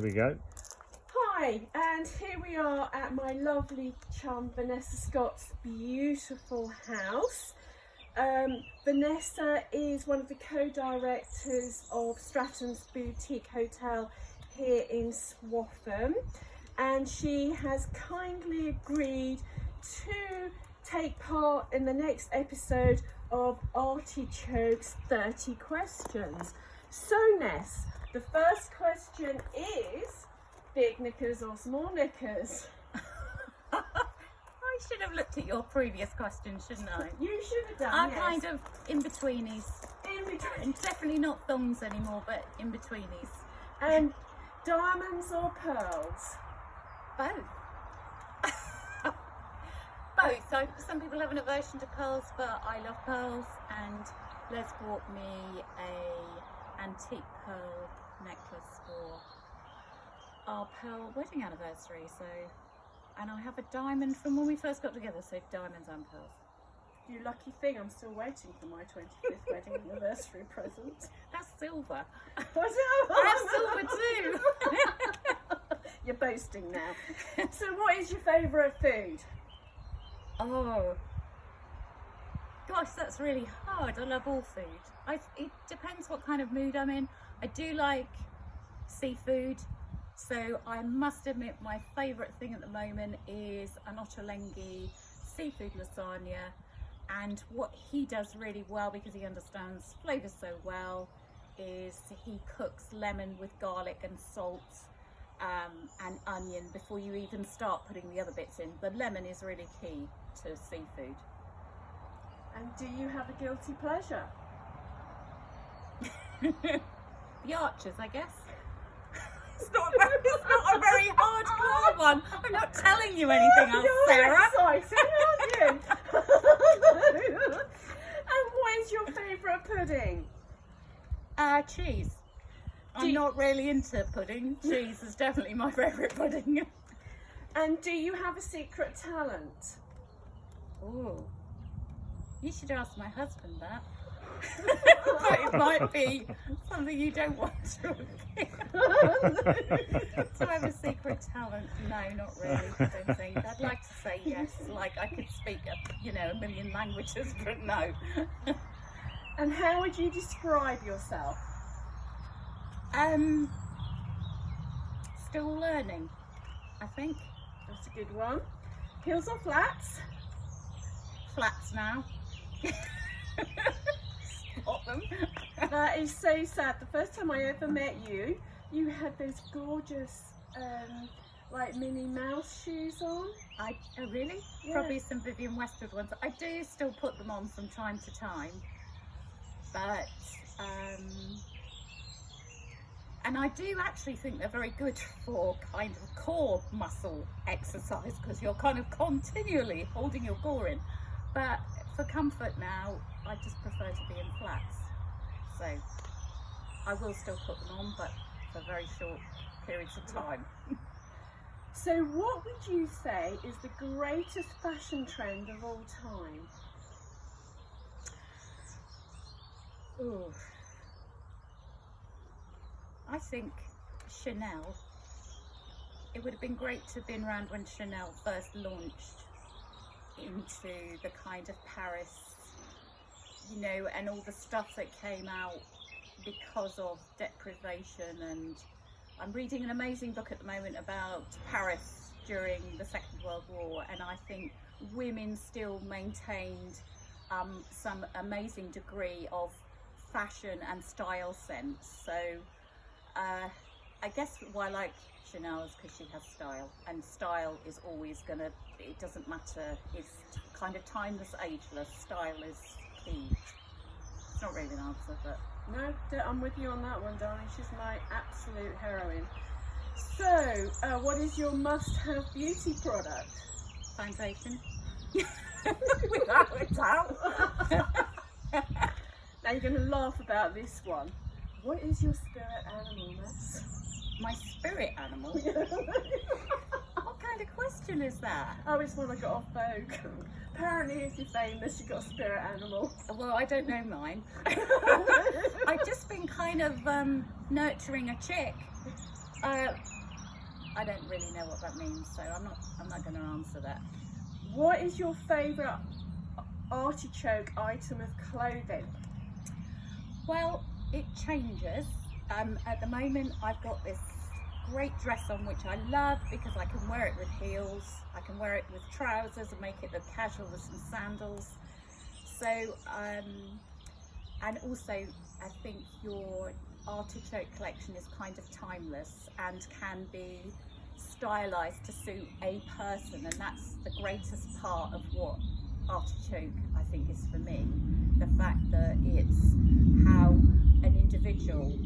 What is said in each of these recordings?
Here we go. Hi, and here we are at my lovely chum Vanessa Scott's beautiful house. Vanessa is one of the co-directors of Stratton's boutique hotel here in Swaffham, and she has kindly agreed to take part in the next episode of Artichoke's 30 questions. So Ness, the first question is, big knickers or small knickers? I should have looked at your previous question, shouldn't I? You should have done. I'm yes. kind of in-betweenies. In between. And definitely not thongs anymore, but in-betweenies. And diamonds or pearls? Both. Both. So some people have an aversion to pearls, but I love pearls, and Les bought me a antique pearl necklace for our pearl wedding anniversary, so, and I have a diamond from when we first got together, so diamonds and pearls. You lucky thing, I'm still waiting for my 25th wedding anniversary present. That's silver. What's I have silver too. You're boasting now. So what is your favourite food? Oh gosh, that's really hard. I love all food. It depends what kind of mood I'm in. I do like seafood, so I must admit my favourite thing at the moment is an ottolenghi seafood lasagna. And what he does really well, because he understands flavours so well, is he cooks lemon with garlic and salt and onion before you even start putting the other bits in. The lemon is really key to seafood. And do you have a guilty pleasure? The Archers, I guess. It's not a very hardcore one. I'm not telling you anything else, Sarah. Exciting, aren't you? And what is your favourite pudding? Cheese. I'm not really into pudding. Cheese is definitely my favourite pudding. And do you have a secret talent? Oh, you should ask my husband that. But it might be something you don't want to reveal. So I have a secret talent? No, not really. I don't think. I'd like to say yes, like I could speak a million languages, but no. And how would you describe yourself? Still learning, I think. That's a good one. Heels or flats? Flats now. Spot them. That is so sad. The first time I ever met you, you had those gorgeous like Minnie Mouse shoes on. Oh really? Yeah. Probably some Vivienne Westwood ones. I do still put them on from time to time, but and I do actually think they're very good for kind of core muscle exercise, because you're kind of continually holding your core in. But for comfort now, I just prefer to be in flats. So I will still put them on, but for very short periods of time. So what would you say is the greatest fashion trend of all time? Ooh. I think Chanel. It would have been great to have been around when Chanel first launched into the kind of Paris, and all the stuff that came out because of deprivation. And I'm reading an amazing book at the moment about Paris during the Second World War, and I think women still maintained some amazing degree of fashion and style sense. So I guess why I like Chanel is because she has style, and style is always gonna, it doesn't matter, it's kind of timeless, ageless. Style is key. It's not really an answer, but No, I'm with you on that one, darling. She's my absolute heroine. So what is your must-have beauty product? foundation. Without a doubt. Now you're going to laugh about this one. What is your spirit animal, Miss? My spirit animal? What kind of question is that? Oh, it's one I got off Vogue. Apparently if you're famous, you've got a spirit animal. Well, I don't know mine. I've just been kind of nurturing a chick. I don't really know what that means, so I'm not going to answer that. What is your favourite artichoke item of clothing? Well, it changes. At the moment I've got this great dress on which I love because I can wear it with heels, I can wear it with trousers and make it look casual with some sandals. So and also I think your artichoke collection is kind of timeless and can be stylized to suit a person, and that's the greatest part of what artichoke I think is for me, the fact that it's how an individual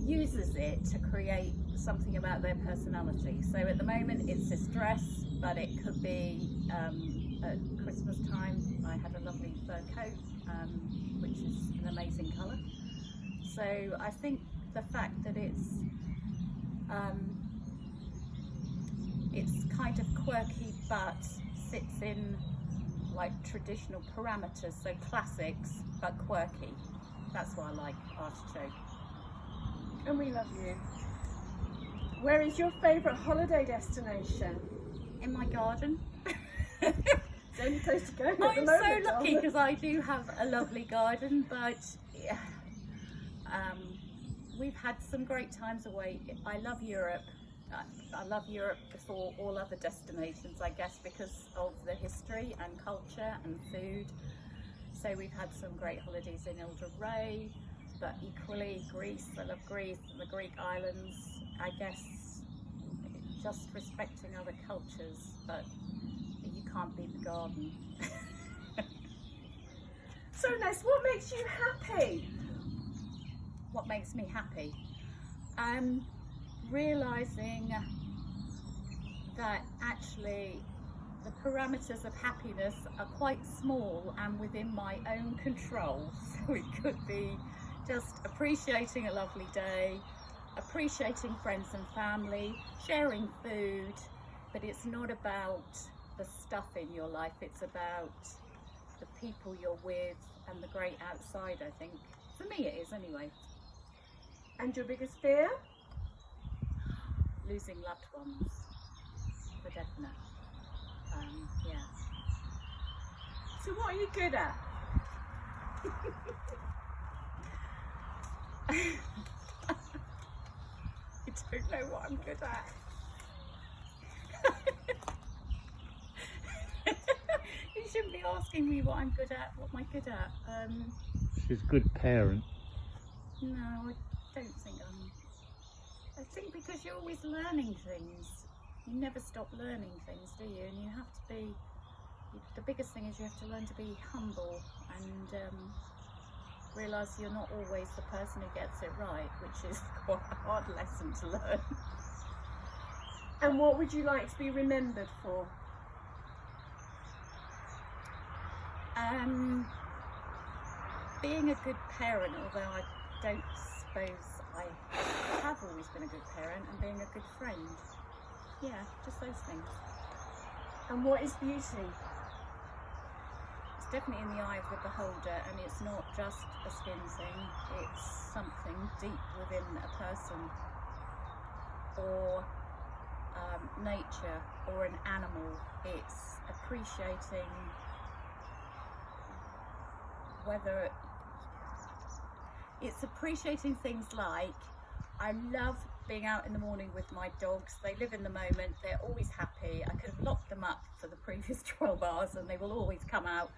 uses it to create something about their personality. So at the moment it's this dress, but it could be at Christmas time I had a lovely fur coat, which is an amazing colour. So I think the fact that it's kind of quirky but sits in like traditional parameters, so classics but quirky. That's why I like artichoke. And we love you. Where is your favourite holiday destination? In my garden. It's the only place to go at the I'm moment, so lucky because I do have a lovely garden, but yeah, we've had some great times away. I love Europe. I love Europe before all other destinations, I guess, because of the history and culture and food. So we've had some great holidays in Ilder Ray, but equally Greece. I love Greece and the Greek islands. I guess just respecting other cultures, but you can't beat the garden. So nice. What makes you happy? What makes me happy? Realising that actually the parameters of happiness are quite small and within my own control. So it could be just appreciating a lovely day, appreciating friends and family, sharing food, but it's not about the stuff in your life, it's about the people you're with and the great outside, I think. For me it is anyway. And your biggest fear? Losing loved ones, for definite. Yeah. So what are you good at? I don't know what I'm good at. You shouldn't be asking me what I'm good at. What am I good at? She's a good parent. No, I don't think I think because you're always learning things. You never stop learning things, do you? And you have to be, the biggest thing is you have to learn to be humble and realise you're not always the person who gets it right, which is quite a hard lesson to learn. And what would you like to be remembered for? Being a good parent, although I don't suppose I have always been a good parent, and being a good friend. Yeah, just those things. And what is beauty? It's definitely in the eye of the beholder, and it's not just a skin thing, it's something deep within a person, or nature, or an animal. It's appreciating whether it's appreciating things like, I love being out in the morning with my dogs. They live in the moment, they're always happy. I could have locked them up for the previous 12 hours and they will always come out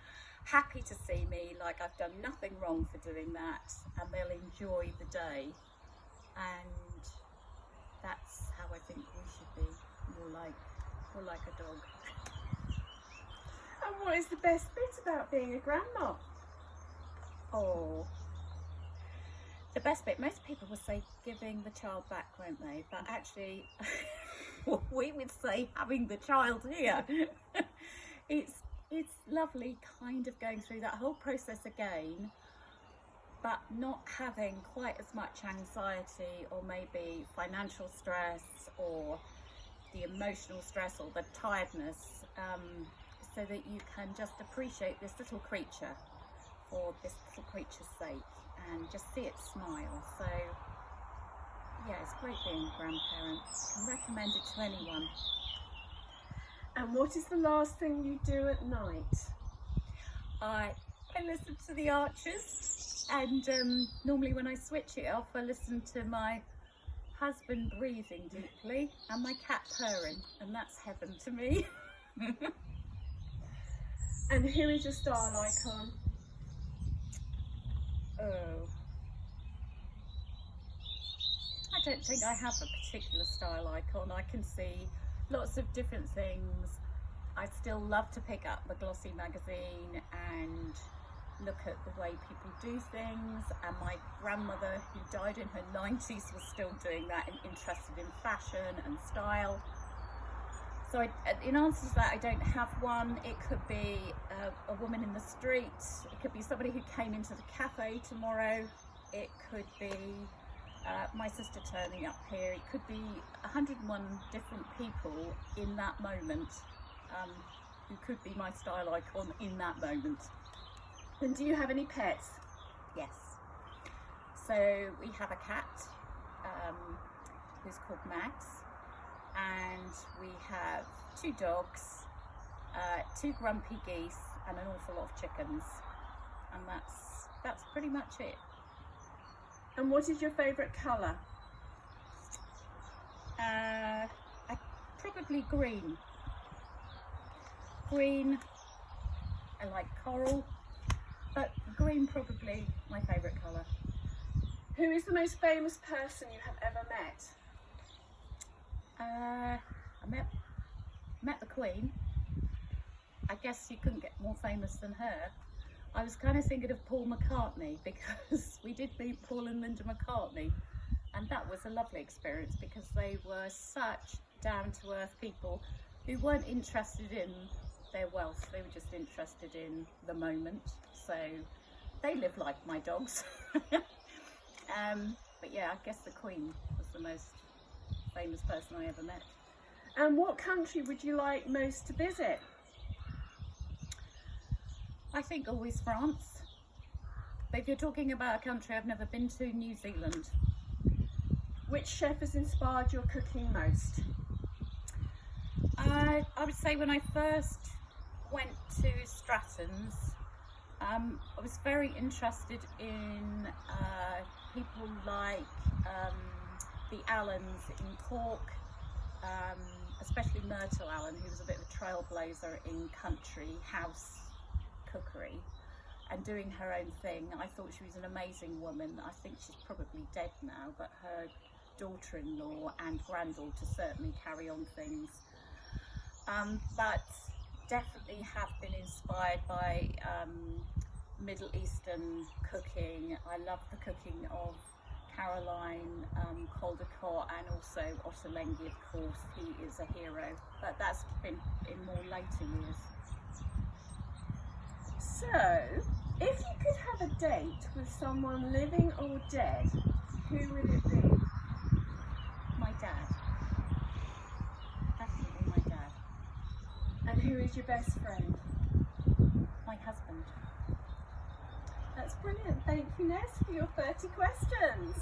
happy to see me, like I've done nothing wrong for doing that, and they'll enjoy the day. And that's how I think we should be, more like a dog. And what is the best bit about being a grandma? Oh, the best bit, most people will say giving the child back, won't they? But actually, we would say having the child here. It's lovely kind of going through that whole process again, but not having quite as much anxiety or maybe financial stress or the emotional stress or the tiredness, so that you can just appreciate this little creature for this little creature's sake and just see it smile. So yeah, it's great being a grandparent. I can recommend it to anyone. And what is the last thing you do at night? I listen to the Archers, and normally when I switch it off, I listen to my husband breathing deeply and my cat purring, and that's heaven to me. And who is your style icon? Oh, I don't think I have a particular style icon. I can see lots of different things. I still love to pick up the glossy magazine and look at the way people do things, and my grandmother, who died in her 90s, was still doing that and interested in fashion and style. So in answer to that, I don't have one. It could be a woman in the street, it could be somebody who came into the cafe tomorrow, it could be my sister turning up here, it could be 101 different people in that moment who could be my style icon in that moment. And do you have any pets? Yes. So we have a cat who's called Max, and we have 2 dogs, 2 grumpy geese, and an awful lot of chickens, and that's pretty much it. And what is your favourite colour? Probably green. Green, I like coral, but green probably my favourite colour. Who is the most famous person you have ever met? I met the Queen. I guess you couldn't get more famous than her. I was kind of thinking of Paul McCartney, because we did meet Paul and Linda McCartney, and that was a lovely experience because they were such down-to-earth people who weren't interested in their wealth, they were just interested in the moment. So they live like my dogs. But yeah, I guess the Queen was the most famous person I ever met. And what country would you like most to visit? I think always France. But if you're talking about a country I've never been to, New Zealand. Which chef has inspired your cooking most? I would say when I first went to Stratton's, I was very interested in people like the Allens in Cork, especially Myrtle Allen, who was a bit of a trailblazer in country house cookery and doing her own thing. I thought she was an amazing woman. I think she's probably dead now, but her daughter-in-law and granddaughter certainly carry on things. But definitely have been inspired by Middle Eastern cooking. I love the cooking of Caroline Caldecott, and also Ottolenghi, of course. He is a hero, but that's been in more later years. So, if you could have a date with someone living or dead, who would it be? My dad. Definitely my dad. And who is your best friend? My husband. That's brilliant. Thank you, Ness, for your 30 questions.